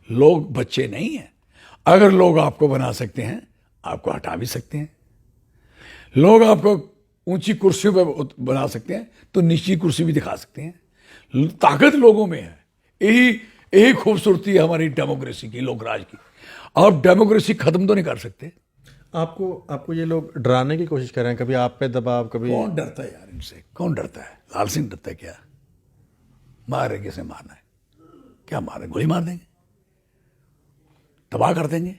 लोग बच्चे नहीं हैं। अगर लोग आपको बना सकते हैं, आपको हटा भी सकते हैं। लोग आपको ऊंची कुर्सियों पर बना सकते हैं, तो नीची कुर्सी भी दिखा सकते हैं। ताकत लोगों में है। यही यही खूबसूरती है हमारी डेमोक्रेसी की, लोकराज की। आप डेमोक्रेसी खत्म तो नहीं कर सकते। आपको ये लोग डराने की कोशिश कर रहे हैं, कभी आप पे दबाव, कभी। कौन डरता है यार इनसे? कौन डरता है? लाल सिंह डरता है क्या? मारे किसे मारना है? क्या मारे? गोली मार देंगे, तबाह कर देंगे।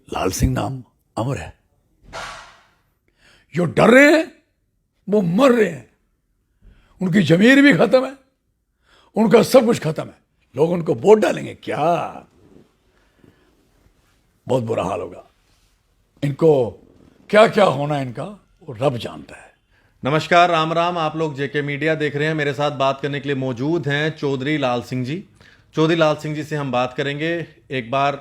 लाल सिंह नाम अमर है। जो डर रहे हैं वो मर रहे हैं। उनकी जमीर भी खत्म है, उनका सब कुछ खत्म है। लोग उनको वोट डालेंगे क्या? बहुत बुरा हाल होगा। इनको क्या क्या होना है इनका, वो रब जानता है। नमस्कार, राम राम। आप लोग जेके मीडिया देख रहे हैं। मेरे साथ बात करने के लिए मौजूद हैं चौधरी लाल सिंह जी। चौधरी लाल सिंह जी से हम बात करेंगे। एक बार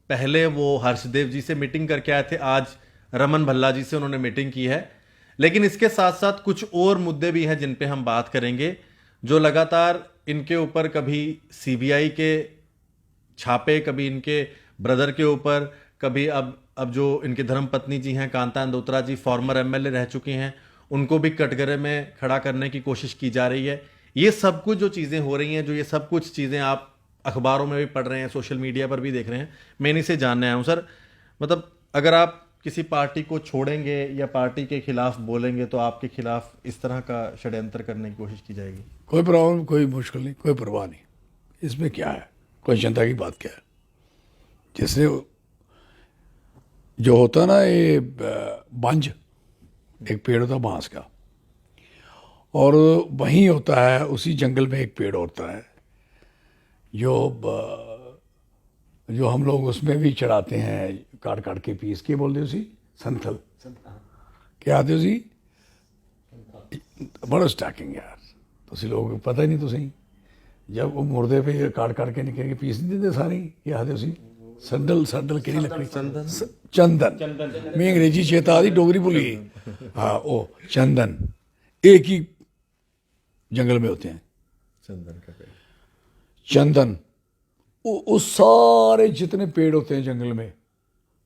पहले वो हर्षदेव जी से मीटिंग करके आए थे, आज रमन भल्ला जी से उन्होंने मीटिंग की है। लेकिन इसके साथ साथ कुछ और मुद्दे भी हैं जिन पे हम बात करेंगे, जो लगातार इनके ऊपर कभी सीबीआई के छापे, कभी इनके ब्रदर के ऊपर, कभी अब जो इनके धर्मपत्नी जी हैं कांता अंदोत्रा जी, फॉर्मर एमएलए रह चुकी हैं, उनको भी कटघरे में खड़ा करने की कोशिश की जा रही है। ये सब कुछ जो चीज़ें हो रही हैं, जो ये सब कुछ चीज़ें आप अखबारों में भी पढ़ रहे हैं, सोशल मीडिया पर भी देख रहे हैं, मैं इन्हीं से जानने आया हूँ सर। मतलब अगर आप किसी पार्टी को छोड़ेंगे या पार्टी के खिलाफ बोलेंगे तो आपके खिलाफ इस तरह का षड्यंत्र करने की कोशिश की जाएगी। कोई प्रॉब्लम, कोई मुश्किल नहीं, कोई परवाह नहीं। इसमें क्या है? कोई चिंता की बात क्या है? जैसे जो होता ना, ये बंज एक पेड़ होता बांस का, और वहीं होता है उसी जंगल में एक पेड़ होता है जो हम लोग उसमें भी चढ़ाते हैं, काट काट के पीस के बोलते उसी संथल। क्या आते उसी बड़ा स्टैकिंग यार, तो उसी लोगों को पता ही नहीं। तो सही जब वो मुर्दे पे काट काट के निकल के पीस नहीं देते सारी, ये आते उसी संदल संदल केड़ी लकड़ी, चंदन। मैं अंग्रेजी चेता आदि डोगरी भूली। हाँ, ओ चंदन एक ही जंगल में होते हैं। चंदन का पेड़, चंदन, उस सारे जितने पेड़ होते हैं जंगल में,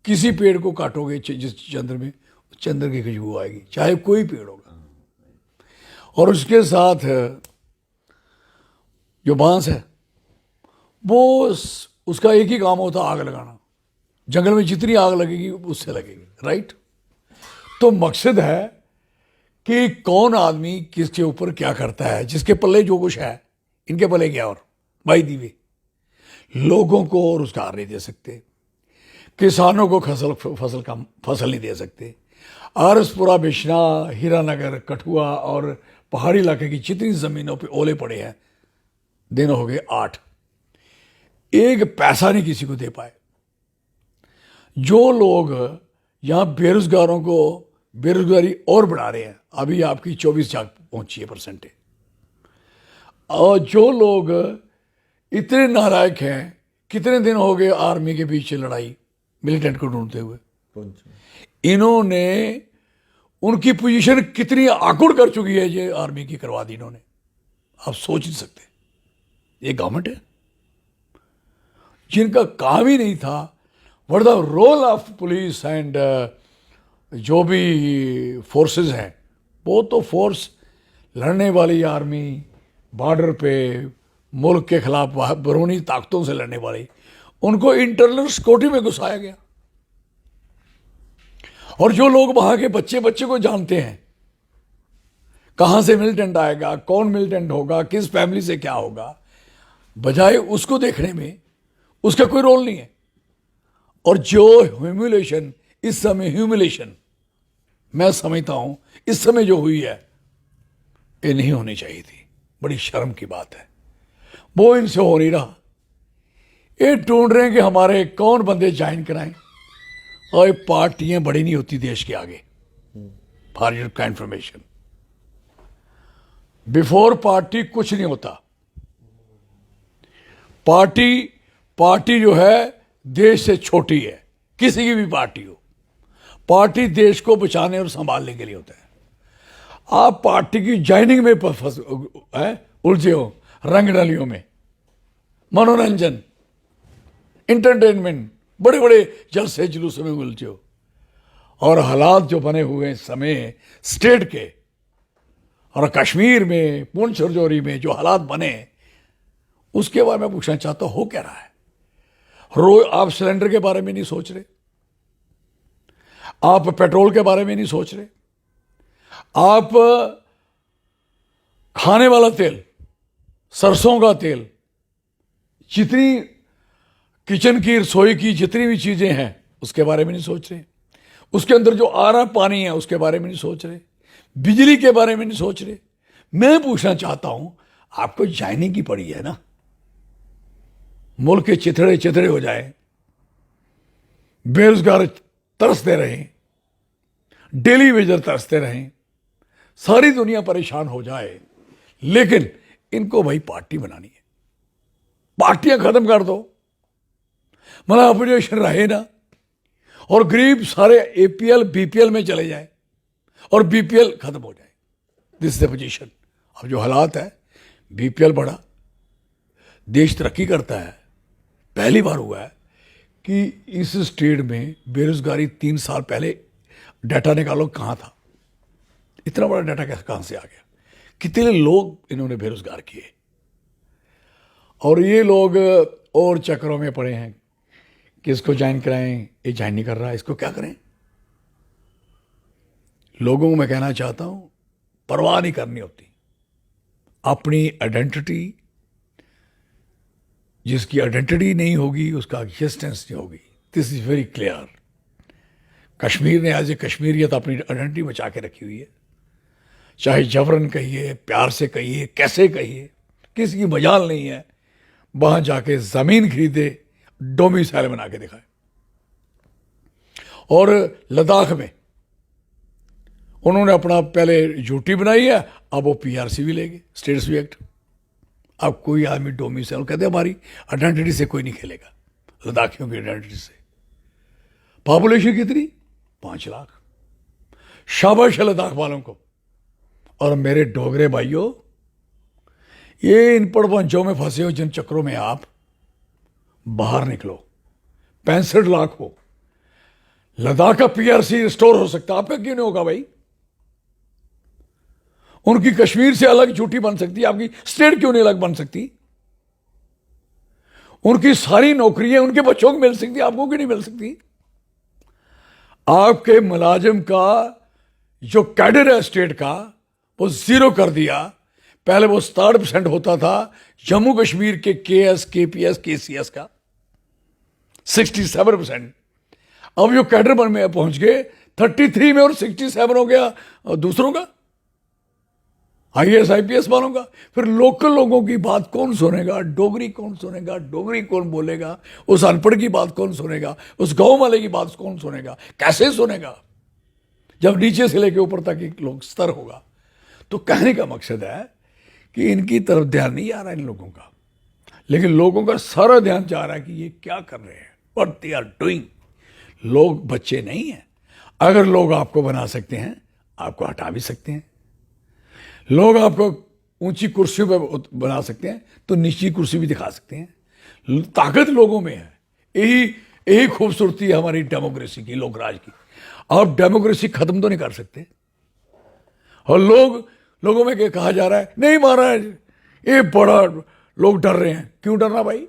किसी पेड़ को काटोगे जिस चंदन में, चंदन की खुशबू आएगी, चाहे कोई पेड़ होगा। और उसके साथ जो बांस है, वो उसका एक ही काम होता है, आग लगाना। जंगल में जितनी आग लगेगी उससे लगेगी, राइट? तो मकसद है कि कौन आदमी किसके ऊपर क्या करता है, जिसके पल्ले जो कुछ है, इनके पल्ले क्या और भाई दीवे। लोगों को रोजगार नहीं दे सकते, किसानों को फसल नहीं दे सकते। आरसपुरा, बिश्ना, हीरानगर, कठुआ और पहाड़ी इलाके की जितनी जमीनों पे ओले पड़े हैं, दिन हो गए 8, एक पैसा नहीं किसी को दे पाए। जो लोग यहां बेरोजगारों को बेरोजगारी और बढ़ा रहे हैं, अभी आपकी 24 जा पहुंची है परसेंट। और जो लोग इतने नालायक हैं, कितने दिन हो गए आर्मी के पीछे लड़ाई, मिलिटेंट को ढूंढते हुए, इन्होंने उनकी पोजीशन कितनी आकुड़ कर चुकी है, ये आर्मी की करवा दी इन्होंने। आप सोच नहीं सकते। ये गवर्नमेंट है जिनका काम ही नहीं था। What the role of police and जो भी फोर्सेस हैं, वो तो फोर्स लड़ने वाली आर्मी, बॉर्डर पे मुल्क के खिलाफ बैरूनी ताकतों से लड़ने वाली, उनको इंटरनल सिक्योरिटी में घुसाया गया। और जो लोग वहां के बच्चे बच्चे को जानते हैं, कहां से मिलिटेंट आएगा, कौन मिलिटेंट होगा, किस फैमिली से क्या होगा, बजाय उसको देखने में उसका कोई रोल नहीं है। और जो ह्यूमिलेशन इस समय, ह्यूमिलेशन मैं समझता हूं इस समय जो हुई है, ये नहीं होनी चाहिए थी। बड़ी शर्म की बात है। वो इनसे हो नहीं रहा। ये ढूंढ रहे हैं कि हमारे कौन बंदे ज्वाइन कराएं। और ये पार्टियां बड़ी नहीं होती देश के आगे। फॉर योर का इंफॉर्मेशन, बिफोर पार्टी कुछ नहीं होता। पार्टी जो है देश से छोटी है, किसी की भी पार्टी हो। पार्टी देश को बचाने और संभालने के लिए होता है। आप पार्टी की ज्वाइनिंग में उलझे हो, रंगडलियों में, मनोरंजन, इंटरटेनमेंट, बड़े बड़े जलसे जुलूसों में उलझे हो। और हालात जो बने हुए हैं समय स्टेट के, और कश्मीर में पुंछ राजौरी में जो हालात बने, उसके बारे में पूछना चाहता हूं, हो क्या रहा है? रोज आप सिलेंडर के बारे में नहीं सोच रहे, आप पेट्रोल के बारे में नहीं सोच रहे, आप खाने वाला तेल, सरसों का तेल, जितनी किचन की रसोई की जितनी भी चीजें हैं उसके बारे में नहीं सोच रहे, उसके अंदर जो आ रहा पानी है उसके बारे में नहीं सोच रहे, बिजली के बारे में नहीं सोच रहे। मैं पूछना चाहता हूं, आपको जाने की पड़ी है ना, मुल्क के चिथड़े चिथड़े हो जाए, बेरोजगार तरसते रहें, डेली वेजर तरसते रहें, सारी दुनिया परेशान हो जाए, लेकिन इनको भाई पार्टी बनानी है, पार्टियां खत्म कर दो, मतलब अपोजिशन रहे ना, और गरीब सारे एपीएल बीपीएल में चले जाए और बीपीएल खत्म हो जाए। This is the position. अब जो हालात है, बीपीएल बढ़ा, देश तरक्की करता है। पहली बार हुआ है कि इस स्टेट में बेरोजगारी 3 साल पहले डाटा निकालो कहां था, इतना बड़ा डाटा कहां से आ गया, कितने लोग इन्होंने बेरोजगार किए, और ये लोग और चक्रों में पड़े हैं कि इसको ज्वाइन कराएं, ये ज्वाइन नहीं कर रहा, इसको क्या करें। लोगों को मैं कहना चाहता हूं, परवाह नहीं करनी होती अपनी आइडेंटिटी, जिसकी आइडेंटिटी नहीं होगी उसका एग्जिस्टेंस नहीं होगी। This is very clear. Kashmir ने आज कश्मीरियत अपनी आइडेंटिटी बचा के रखी हुई है, चाहे जबरन कहिए, प्यार से कहिए, कैसे कहिए, किसी की मजाल नहीं है वहां जाके जमीन खरीदे, डोमिसाइल बना के दिखाए। और लद्दाख में उन्होंने अपना पहले यूटी बनाई है, अब वो पीआरसी भी लेंगे, स्टेट्स भी एक्ट। अब कोई आदमी डोमिसाइल, कहते हमारी आइडेंटिटी से कोई नहीं खेलेगा, लद्दाखियों की आइडेंटिटी से। पॉपुलेशन कितनी? 5 लाख। शाबाश है लद्दाख वालों को। और मेरे डोगरे भाइयों, ये इन पड़वंचों में फंसे हो जिन चक्रों में आप, बाहर निकलो। 65 लाख हो, लद्दाख का पीआरसी रिस्टोर हो सकता है, आपका क्यों नहीं होगा भाई? उनकी कश्मीर से अलग छुट्टी बन सकती है, आपकी स्टेट क्यों नहीं अलग बन सकती? उनकी सारी नौकरियां उनके बच्चों को मिल सकती, आपको क्यों नहीं मिल सकती? आपके मुलाजिम का जो कैडर है स्टेट का, वो 0 कर दिया। पहले वो 67% होता था जम्मू कश्मीर के केएस, केपीएस, केसीएस का, 67%। अब जो कैडर बन में पहुंच गए 33 में, और 67 हो गया दूसरों का, आईएएस आईपीएस वालों का। फिर लोकल लोगों की बात कौन सुनेगा? डोगरी कौन सुनेगा? डोगरी कौन बोलेगा? उस अनपढ़ की बात कौन सुनेगा? उस गांव वाले की बात कौन सुनेगा? कैसे सुनेगा जब नीचे से लेके ऊपर तक एक लोग स्तर होगा? तो कहने का मकसद है कि इनकी तरफ ध्यान नहीं आ रहा इन लोगों का, लेकिन लोगों का सारा ध्यान जा रहा है कि ये क्या कर रहे हैं, व्हाट दे आर डूइंग। लोग बच्चे नहीं हैं। अगर लोग आपको बना सकते हैं, आपको हटा भी सकते हैं। लोग आपको ऊंची कुर्सियों पर बना सकते हैं, तो नीची कुर्सी भी दिखा सकते हैं। ताकत लोगों में है। यही खूबसूरती है हमारी डेमोक्रेसी की, लोकराज की। आप डेमोक्रेसी खत्म तो नहीं कर सकते। और लोगों में क्या कहा जा रहा है, नहीं महाराज ये बड़ा, लोग डर रहे हैं। क्यों डरना भाई?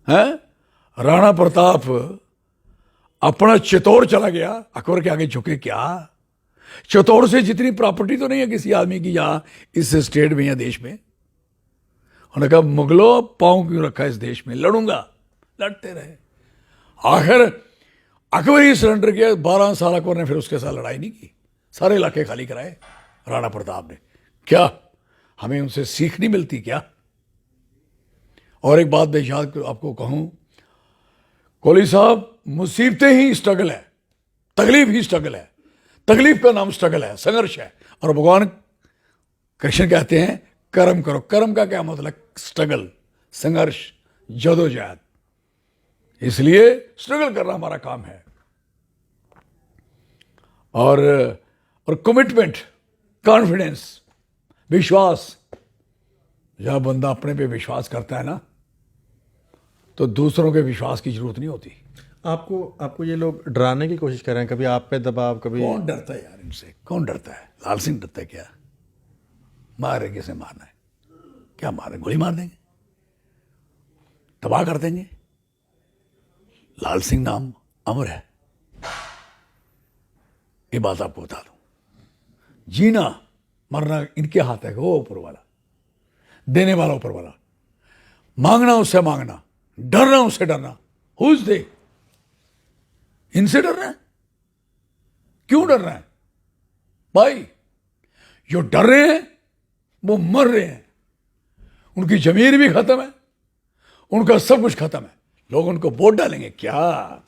हैं? राणा प्रताप अपना चित्तौड़ चला गया, अकबर के आगे झुके क्या? चित्तौड़ से जितनी प्रॉपर्टी तो नहीं है किसी आदमी की यहां इस स्टेट में या देश में। उन्होंने कहा मुगलों पांव क्यों रखा इस देश में, लड़ूंगा। लड़ते रहे, आखिर अकबर ही सरेंडर किया। 12 साल अकबर ने फिर उसके साथ लड़ाई नहीं की, सारे इलाके खाली कराए राणा प्रताप ने। क्या हमें उनसे सीख नहीं मिलती क्या? और एक बात मैं याद आपको कहूं, कोहली साहब, मुसीबतें ही स्ट्रगल है, तकलीफ ही स्ट्रगल है। तकलीफ का नाम स्ट्रगल है, संघर्ष है। और भगवान कृष्ण कहते हैं कर्म करो। कर्म का क्या मतलब? स्ट्रगल, संघर्ष, जदोजहद। इसलिए स्ट्रगल करना हमारा काम है। और कमिटमेंट, कॉन्फिडेंस, विश्वास। जब बंदा अपने पे विश्वास करता है ना, तो दूसरों के विश्वास की जरूरत नहीं होती। आपको ये लोग डराने की कोशिश कर रहे हैं, कभी आप पे दबाव, कभी कौन डरता है यार इनसे? कौन डरता है? लाल सिंह डरता है क्या? मारे किसे मारना है? क्या मारे? गोली मार देंगे, तबाह कर देंगे। लाल सिंह नाम अमर है, ये बात आपको बता दूं। जीना मरना इनके हाथ है, वो ऊपर वाला, देने वाला ऊपर वाला। मांगना उससे मांगना, डरना उससे डरना। हुज दे, इनसे डर रहे हैं? क्यों डर रहे हैं भाई? जो डर रहे हैं वो मर रहे हैं, उनकी जमीन भी खत्म है, उनका सब कुछ खत्म है। लोग उनको वोट डालेंगे क्या?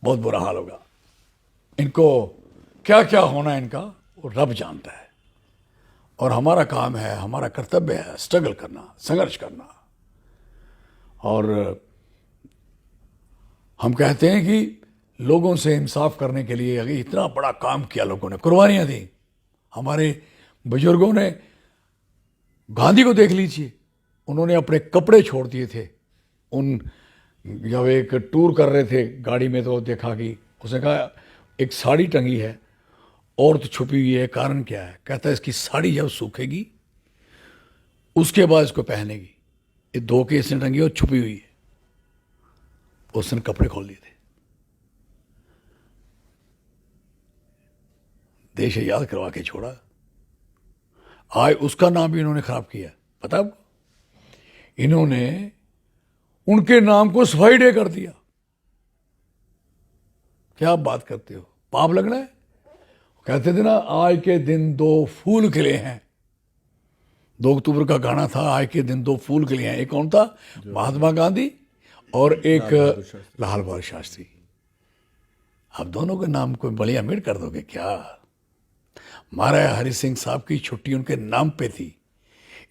बहुत बुरा हाल होगा। इनको क्या क्या होना है इनका, वो रब जानता है। और हमारा काम है, हमारा कर्तव्य है स्ट्रगल करना, संघर्ष करना। और हम कहते हैं कि लोगों से इंसाफ करने के लिए अगर इतना बड़ा काम किया, लोगों ने कुर्बानियां दी। हमारे बुजुर्गों ने, गांधी को देख लीजिए, उन्होंने अपने कपड़े छोड़ दिए थे। जब एक टूर कर रहे थे गाड़ी में, तो देखा कि उसने कहा एक साड़ी टंगी है, औरत छुपी हुई है, कारण क्या है? कहता है इसकी साड़ी जब सूखेगी उसके बाद इसको पहनेगी। ये धो के इसने टंगी और छुपी हुई है। उसने कपड़े खोल दिए थे। देश याद करवा के छोड़ा। आज उसका नाम भी इन्होंने खराब किया, पता आपको? इन्होंने उनके नाम को सफाई डे कर दिया। क्या आप बात करते हो? पाप लगना है? कहते थे ना, आज के दिन दो फूल खिले हैं। 2 अक्टूबर का गाना था, आज के दिन दो फूल खिले हैं। एक कौन था? महात्मा गांधी और एक लाल बहादुर शास्त्री। आप दोनों के नाम को बलिया मिट कर दोगे क्या? महाराजा हरि सिंह साहब की छुट्टी उनके नाम पे थी।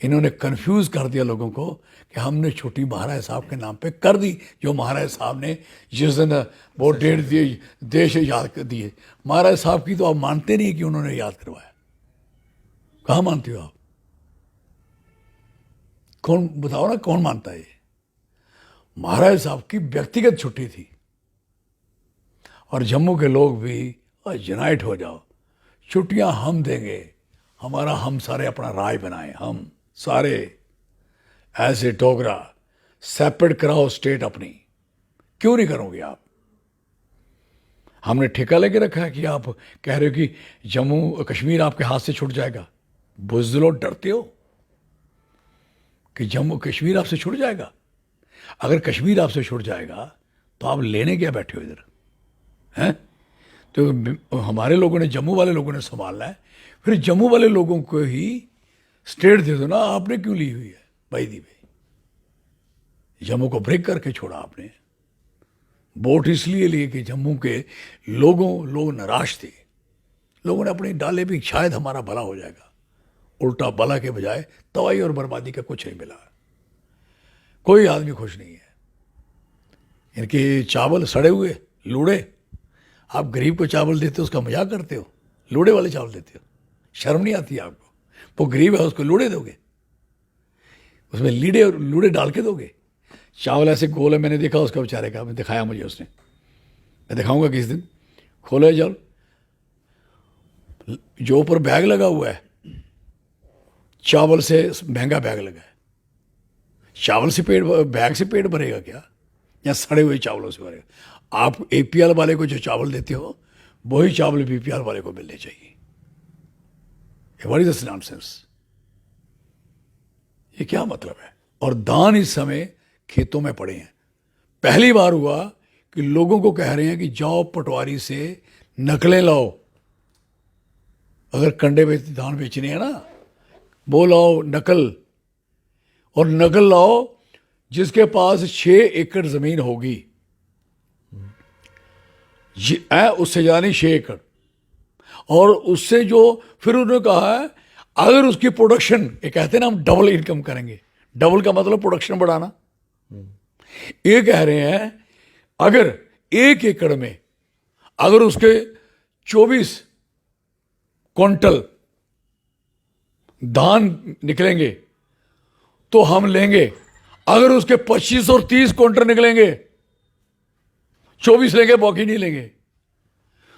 इन्होंने कंफ्यूज कर दिया लोगों को कि हमने छुट्टी महाराज साहब के नाम पे कर दी, जो महाराज साहब ने जिस दिन वो डेट दिए, देश याद कर दिए। महाराज साहब की तो आप मानते नहीं कि उन्होंने याद करवाया। कहाँ मानते हो आप? कौन बताओ ना, कौन मानता है? ये महाराज साहब की व्यक्तिगत छुट्टी थी। और जम्मू के लोग भी यूनाइट हो जाओ, छुट्टियां हम देंगे, हमारा हम सारे अपना राज बनाए, हम सारे ऐसे डोगरा सेपरेट कराओ स्टेट अपनी। क्यों नहीं करोगे आप? हमने ठेका लेके रखा है कि आप कह रहे हो कि जम्मू कश्मीर आपके हाथ से छूट जाएगा। बुज़दिलो, डरते हो कि जम्मू कश्मीर आपसे छूट जाएगा? अगर कश्मीर आपसे छूट जाएगा तो आप लेने क्या बैठे हो इधर हैं? तो हमारे लोगों ने, जम्मू वाले लोगों ने संभालना है, फिर जम्मू वाले लोगों को ही स्टेट दे दो ना। आपने क्यों ली हुई है भाई दी भाई? जम्मू को ब्रेक करके छोड़ा आपने। वोट इसलिए लिए कि जम्मू के लोग निराश थे। लोगों ने अपनी डाले भी शायद हमारा भला हो जाएगा। उल्टा भला के बजाय तबाही और बर्बादी का कुछ नहीं मिला। कोई आदमी खुश नहीं है। इनके चावल सड़े हुए, लूड़े। आप गरीब को चावल देते हो, उसका मजाक करते हो, लूड़े वाले चावल देते हो। शर्म नहीं आती आपको? वो गरीब है, उसको लूड़े दोगे, उसमें लूड़े डाल के दोगे। चावल ऐसे गोल है, मैंने देखा उसका बेचारे का, दिखाया मुझे उसने। मैं दिखाऊंगा किस दिन। खोले चावल, जो ऊपर बैग लगा हुआ है, चावल से महंगा बैग लगा है। चावल से पेट, बैग से पेट भरेगा क्या? या सड़े हुए चावलों से भरेगा? आप एपीएल वाले को जो चावल देते हो, वही चावल बीपीएल वाले को मिलने चाहिए। What is this nonsense? ये क्या मतलब है? और दान इस समय खेतों में पड़े हैं। पहली बार हुआ कि लोगों को कह रहे हैं कि जाओ पटवारी से नकलें लाओ। अगर कंडे धान बेचने हैं ना, वो लाओ नकल, और नकल लाओ जिसके पास 6 एकड़ जमीन होगी, उससे जानी 6 एकड़। और उससे जो, फिर उन्होंने कहा है अगर उसकी प्रोडक्शन, ये कहते हैं ना हम डबल इनकम करेंगे। डबल का मतलब प्रोडक्शन बढ़ाना। ये कह रहे हैं अगर 1 एकड़ में अगर उसके 24 क्विंटल धान निकलेंगे तो हम लेंगे अगर उसके 25 और 30 काउंटर निकलेंगे, 24 लेंगे, बाकी नहीं लेंगे,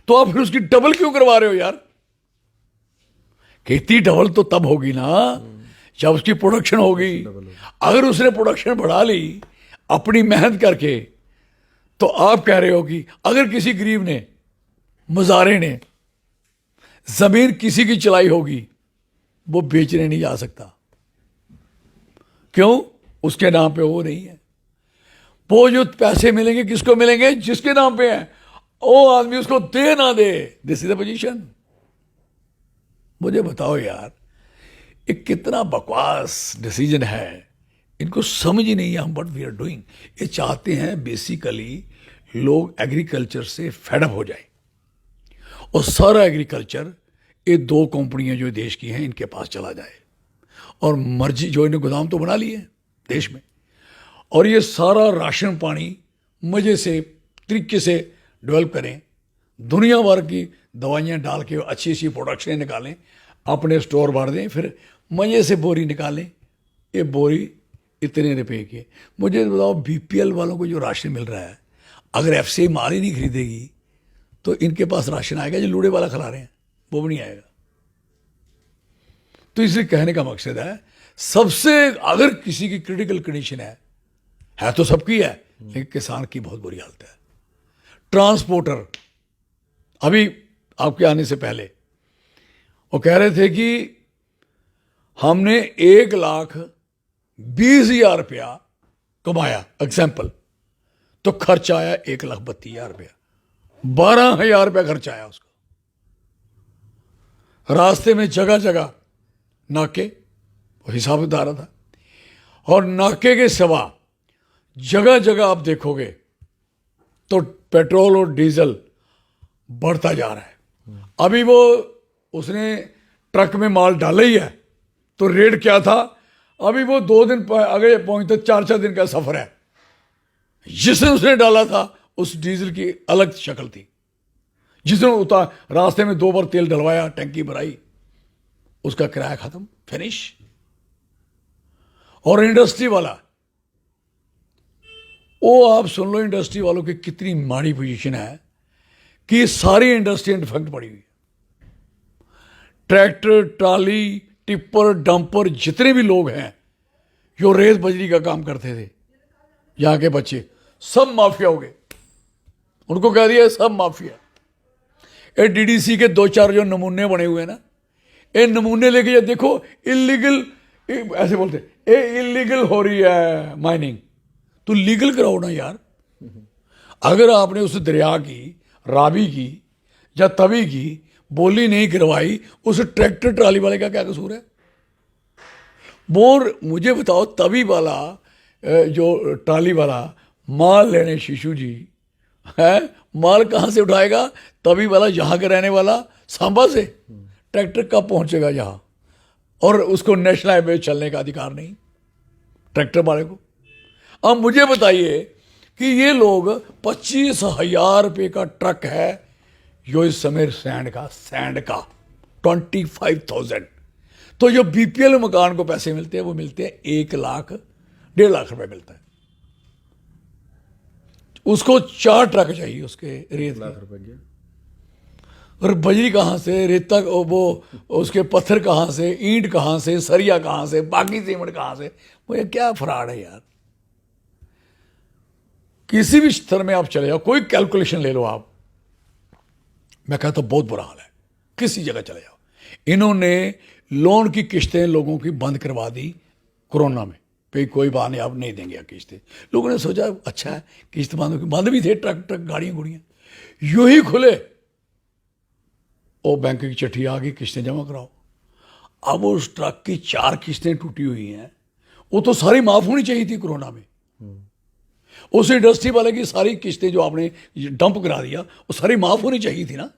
तो आप फिर उसकी डबल क्यों करवा रहे हो यार? खेती डबल तो तब होगी ना जब उसकी प्रोडक्शन होगी। अगर उसने प्रोडक्शन बढ़ा ली अपनी मेहनत करके, तो आप कह रहे हो कि अगर किसी गरीब ने, मुजारे ने जमीन किसी की चलाई होगी, वो बेचने नहीं जा सकता। क्यों? उसके नाम पे वो नहीं है। वो जो पैसे मिलेंगे किसको मिलेंगे? जिसके नाम पे है, वो आदमी उसको दे ना दे। This is the position. मुझे बताओ यार, ये कितना बकवास डिसीजन है। इनको समझ ही नहीं है हम व्हाट वी आर डूइंग। ये चाहते हैं बेसिकली लोग एग्रीकल्चर से फेडअप हो जाए, और सारा एग्रीकल्चर ये दो कंपनियां जो देश की हैं इनके पास चला जाए, और मर्जी जो इन्हें गोदाम तो बना लिए हैं देश में, और ये सारा राशन पानी मजे से तरीके से डेवलप करें, दुनिया भर की दवाइयाँ डाल के अच्छी अच्छी प्रोडक्शन निकालें, अपने स्टोर भर दें, फिर मजे से बोरी निकालें। ये बोरी इतने रुपए की। मुझे बताओ, बीपीएल वालों को जो राशन मिल रहा है, अगर एफसीआई माल ही नहीं खरीदेगी तो इनके पास राशन आएगा? जो लूड़े वाला खिला रहे हैं वो भी नहीं आएगा। तो इसलिए कहने का मकसद है, सबसे अगर किसी की क्रिटिकल कंडीशन है तो सबकी है, लेकिन किसान की बहुत बुरी हालत है। ट्रांसपोर्टर, अभी आपके आने से पहले वो कह रहे थे कि हमने 1,20,000 रुपया कमाया एग्जाम्पल, तो खर्चा आया 1,32,000 रुपया, 12,000 रुपया खर्चा आया उसका। रास्ते में जगह जगह नाके, वो हिसाब बता रहा था, और नाके के सिवा जगह जगह आप देखोगे तो पेट्रोल और डीजल बढ़ता जा रहा है। अभी वो उसने ट्रक में माल डाला ही है, तो रेट क्या था? अभी वो 2 दिन आगे पहुंचते 4-4 दिन का सफर है। जिसने उसने डाला था उस डीजल की अलग शक्ल थी। जिसने उतार रास्ते में 2 बार तेल डलवाया, टंकी भराई, उसका किराया खत्म, फिनिश। और इंडस्ट्री वाला, वो आप सुन लो इंडस्ट्री वालों की कितनी माड़ी पोजीशन है कि सारी इंडस्ट्री इफेक्ट पड़ी हुई है। ट्रैक्टर, ट्राली, टिप्पर, डंपर, जितने भी लोग हैं जो रेत बजरी का काम करते थे, यहाँ के बच्चे सब माफिया हो गए। उनको कह दिया सब माफिया। ये डीडीसी के 2-4 जो नमूने बने हुए हैं ना, ये नमूने लेके ये देखो, इलीगल, ऐसे बोलते ये इलीगल हो रही है माइनिंग, तो लीगल कराओ ना यार। अगर आपने उस दरिया की, रावी की या तवी की बोली नहीं करवाई, उस ट्रैक्टर ट्राली वाले का क्या कसूर है? बोर मुझे बताओ, तवी वाला जो ट्राली वाला माल लेने शिशु जी है, माल कहाँ से उठाएगा? तवी वाला यहाँ का रहने वाला सांबा से, ट्रैक्टर कब पहुँचेगा यहाँ? और उसको नेशनल हाईवे चलने का अधिकार नहीं ट्रैक्टर वाले को। अब मुझे बताइए कि ये लोग 25,000 रुपये का ट्रक है जो इस समय सैंड का 25,000। तो जो बीपीएल मकान को पैसे मिलते हैं वो मिलते हैं 1 लाख 1.5 लाख रुपए मिलता है। उसको 4 ट्रक चाहिए उसके रेत के। और बजरी कहाँ से, रेता वो उसके पत्थर कहाँ से, ईंट कहाँ से, सरिया कहाँ से, बाकी सीमेंट कहाँ से? वो ये क्या फ्रॉड है यार। किसी भी स्तर में आप चले जाओ, कोई कैलकुलेशन ले लो आप, मैं कहता हूं बहुत बुरा हाल है। किसी जगह चले जाओ, इन्होंने लोन की किस्तें लोगों की बंद करवा दी कोरोना में। भाई कोई बात नहीं, आप नहीं देंगे किस्तें। लोगों ने सोचा अच्छा है, किस्त बंद भी थे, ट्रक गाड़ियां गुड़ियां यूं ही खुले, और बैंक की चिट्ठी आ गई, किस्तें जमा कराओ। अब उस ट्रक की 4 किस्तें टूटी हुई हैं, वो तो सारी माफ होनी चाहिए थी कोरोना में। उस इंडस्ट्री वाले की सारी किस्तें जो आपने डंप करा दिया, वो सारी माफ होनी चाहिए थी ना।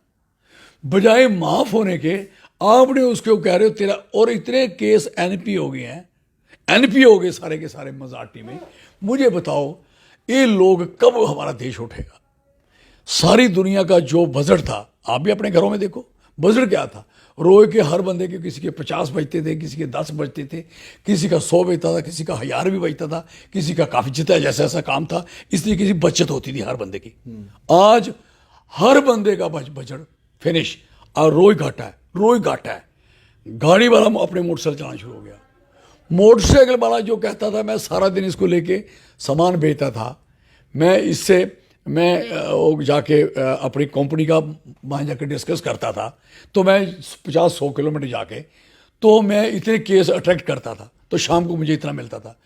बजाय माफ होने के आपने उसको कह रहे हो तेरा, और इतने केस एनपी हो गए हैं, एनपी हो गए सारे के सारे मजाटी में। मुझे बताओ ये लोग कब हमारा देश उठेगा? सारी दुनिया का जो बजट था, आप भी अपने घरों में देखो बजट क्या था, रोए के हर बंदे के किसी के 50 बजते थे, किसी के 10 बजते थे, किसी का 100 बजता था, किसी का 1000 भी बजता था, किसी का काफ़ी जितना जैसा ऐसा काम था, इसलिए किसी बचत होती थी हर बंदे की। आज हर बंदे का बजट फिनिश, और रोई घाटा है, रोई घाटा है। गाड़ी वाला अपने मोटरसाइकिल चलाना शुरू हो गया। मोटरसाइकिल वाला जो कहता था मैं सारा दिन इसको लेके सामान बेचता था, मैं इससे वो जाके अपनी कंपनी का वहाँ जाके डिस्कस करता था, तो मैं 50-100 किलोमीटर जाके तो मैं इतने केस अट्रैक्ट करता था, तो शाम को मुझे इतना मिलता था।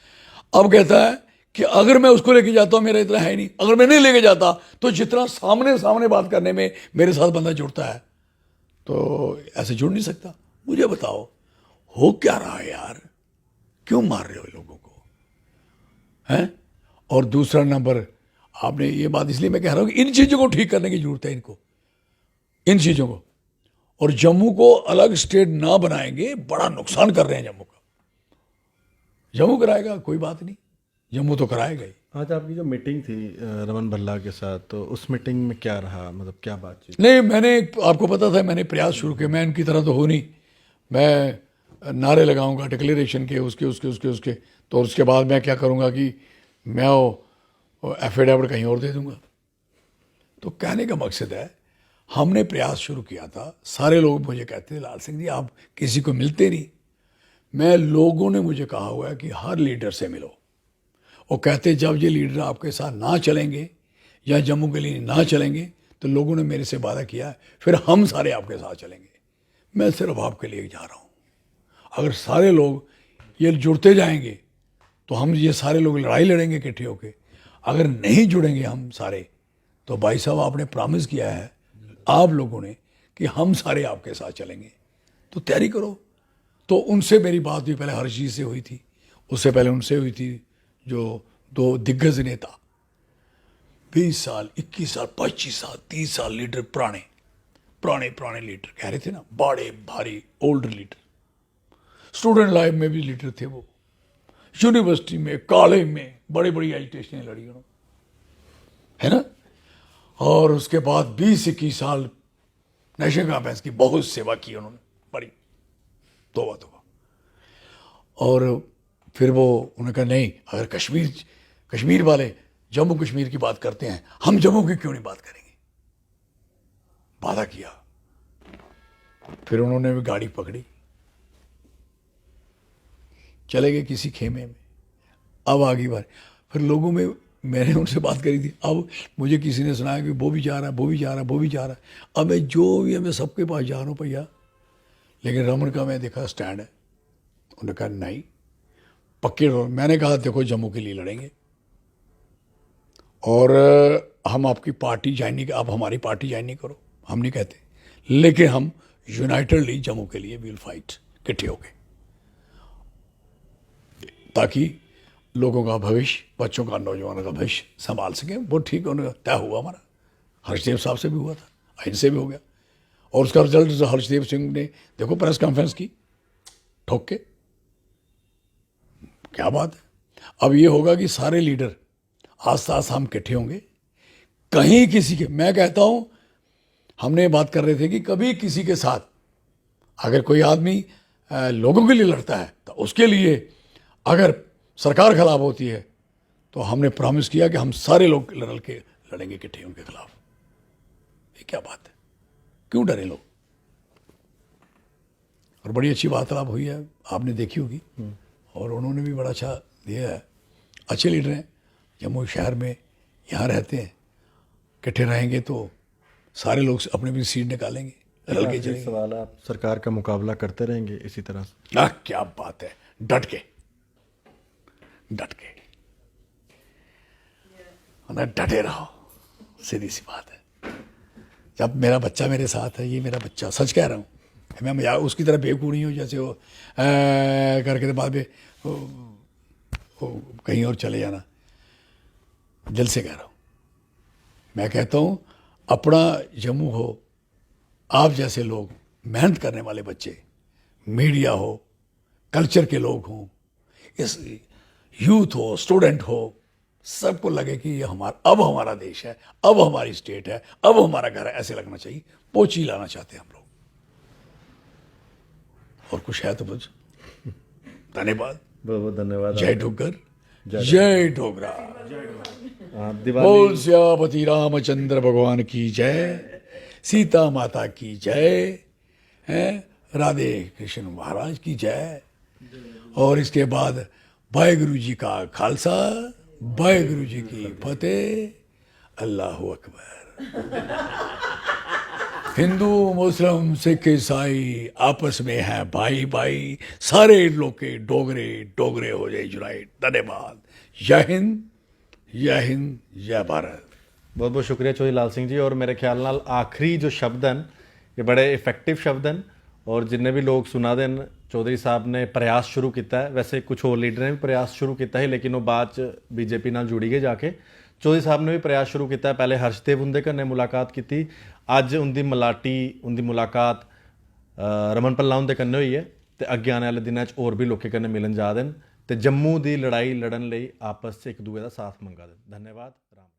अब कहता है कि अगर मैं उसको लेके जाता हूँ मेरा इतना है नहीं, अगर मैं नहीं लेके जाता तो जितना सामने सामने बात करने में मेरे साथ बंदा जुड़ता है, तो ऐसे जुड़ नहीं सकता। मुझे बताओ हो क्या रहा है यार, क्यों मार रहे हो लोगों को, हैं? और दूसरा नंबर, आपने ये बात इसलिए मैं कह रहा हूं कि इन चीज़ों को ठीक करने की जरूरत है, इनको, इन चीज़ों को। और जम्मू को अलग स्टेट ना बनाएंगे, बड़ा नुकसान कर रहे हैं जम्मू का। जम्मू कराएगा कोई बात नहीं, जम्मू तो कराएगा ही। आज आपकी जो मीटिंग थी रमन भल्ला के साथ, तो उस मीटिंग में क्या रहा, मतलब क्या बातचीत? नहीं, मैंने आपको पता था, मैंने प्रयास शुरू किया, मैं इनकी तरह तो हो नहीं, मैं नारे लगाऊंगा डिक्लेरेशन के, उसके उसके उसके उसके, तो उसके बाद मैं क्या करूंगा कि मैं वो एफिडेविट कहीं और दे दूंगा। तो कहने का मकसद है, हमने प्रयास शुरू किया था। सारे लोग मुझे कहते थे लाल सिंह जी आप किसी को मिलते नहीं। मैं, लोगों ने मुझे कहा हुआ है कि हर लीडर से मिलो। वो कहते जब ये लीडर आपके साथ ना चलेंगे या जम्मू के लिए ना चलेंगे, तो लोगों ने मेरे से वादा किया है फिर हम सारे आपके साथ चलेंगे। मैं सिर्फ आपके लिए जा रहा हूँ। अगर सारे लोग ये जुड़ते जाएंगे तो हम ये सारे लोग लड़ाई लड़ेंगे इकट्ठे होके। अगर नहीं जुड़ेंगे हम सारे, तो भाई साहब आपने प्रॉमिस किया है आप लोगों ने कि हम सारे आपके साथ चलेंगे, तो तैयारी करो। तो उनसे मेरी बात भी पहले हर्षजी से हुई थी, उससे पहले उनसे हुई थी, जो दो दिग्गज नेता, 20 साल 21 साल 25 साल 30 साल लीडर, पुराने पुराने पुराने लीडर कह रहे थे ना, बड़े भारी ओल्ड लीडर। स्टूडेंट लाइफ में भी लीडर थे वो, यूनिवर्सिटी में, कॉलेज में बड़ी बड़ी एजुटेशन लड़ी उन्होंने, है ना। और उसके बाद 20-21 साल नेशनल कॉन्फ्रेंस की बहुत सेवा की उन्होंने, बड़ी तोबा तोबा। और फिर वो उन्होंने कहा नहीं, अगर कश्मीर वाले जम्मू कश्मीर की बात करते हैं, हम जम्मू की क्यों नहीं बात करेंगे। वादा किया, फिर उन्होंने भी गाड़ी पकड़ी, चले गए किसी खेमे में। अब आगे बार फिर लोगों में, मैंने उनसे बात करी थी, अब मुझे किसी ने सुनाया कि वो भी जा रहा है, वो भी जा रहा है, वो भी जा रहा है। अब मैं जो भी है मैं सबके पास जा रहा हूँ भैया, लेकिन रमन का मैं देखा स्टैंड है। उन्होंने कहा नहीं पक्के रहो। मैंने कहा देखो जम्मू के लिए लड़ेंगे, और हम आपकी पार्टी ज्वाइन नहीं, आप हमारी पार्टी ज्वाइन नहीं करो, हम नहीं कहते, लेकिन हम यूनाइटेडली जम्मू के लिए विल फाइट, इकट्ठे होके, ताकि लोगों का भविष्य, बच्चों का, नौजवानों का भविष्य संभाल सकें। वो ठीक उन्होंने तय हुआ, हमारा हर्षदेव साहब से भी हुआ था, इनसे भी हो गया। और उसका रिजल्ट हर्षदेव सिंह ने देखो प्रेस कॉन्फ्रेंस की, ठोक के, क्या बात है। अब ये होगा कि सारे लीडर आस्ते आस्ते हम इकट्ठे होंगे। कहीं किसी के, मैं कहता हूं, हमने बात कर रहे थे कि कभी किसी के साथ अगर कोई आदमी लोगों के लिए लड़ता है, तो उसके लिए अगर सरकार खिलाफ होती है, तो हमने प्रॉमिस किया कि हम सारे लोग लड़ेंगे इकट्ठे उनके खिलाफ। ये क्या बात है, क्यों डरे लोग। और बड़ी अच्छी वार्तालाप हुई है, आपने देखी होगी, और उन्होंने भी बड़ा अच्छा दिया है। अच्छे लीडर हैं, जम्मू शहर में यहाँ रहते हैं, इकट्ठे रहेंगे तो सारे लोग अपने भी सीट निकालेंगे, लड़ के चलेंगे। सवाल, आप सरकार का मुकाबला करते रहेंगे इसी तरह से? क्या बात है, डट के डटे रहो, सीधी सी बात है। जब मेरा बच्चा मेरे साथ है, ये मेरा बच्चा, सच कह रहा हूँ, मैं मजाक उसकी तरह बेवकूफ़ नहीं हूँ जैसे वो करके बाद में वो कहीं और चले जाना। दिल से कह रहा हूँ, मैं कहता हूँ अपना जम्मू हो, आप जैसे लोग, मेहनत करने वाले बच्चे, मीडिया हो, कल्चर के लोग हों, इस यूथ हो, स्टूडेंट हो, सबको लगे कि ये अब हमारा देश है, अब हमारी स्टेट है, अब हमारा घर है, ऐसे लगना चाहिए। पोची लाना चाहते हैं हम लोग। और कुछ है तो कुछ। धन्यवाद। बहुत बहुत धन्यवाद। जय डोगर, जय डोगरा। दिवाली बोल सियापति रामचंद्र भगवान की जय, सीता माता की जय, है राधे कृष्ण महाराज की जय। और इसके बाद वाहेगुरु जी का खालसा, वाहेगुरु जी की फतेह। अल्लाह अकबर। हिंदू मुस्लिम सिख ईसाई आपस में है भाई भाई, सारे लोग के डोगरे डोगरे हो जाए जुनाइट। धन्यवाद। जय हिंद, जय हिंद, जय भारत। बहुत बहुत शुक्रिया चौधरी लाल सिंह जी। और मेरे ख्याल नाल आखिरी जो शब्द हैं ये बड़े इफेक्टिव शब्द हैं, और जिन्ने भी लोग सुना देन चौधरी साहब ने प्रयास शुरू किया है। वैसे कुछ और लीडर ने भी प्रयास शुरू किया है, लेकिन वो बाद च बीजेपी नाल जुड़ी गए जाके। चौधरी साहब ने भी प्रयास शुरू किया है। पहले हर्षदेव उनके कन्नै मुलाकात की, अज उनकी मलाटी उनकी मुलाकात रमन भल्ला उनके कन्नै हुई है, तो अगे आने वाले दिनों होर भी लोगों कन्नै मिलन जा देन, ते जम्मू की लड़ाई लड़न लई आपस च एक दूए का साथ मंगा देन। धन्यवाद। राम।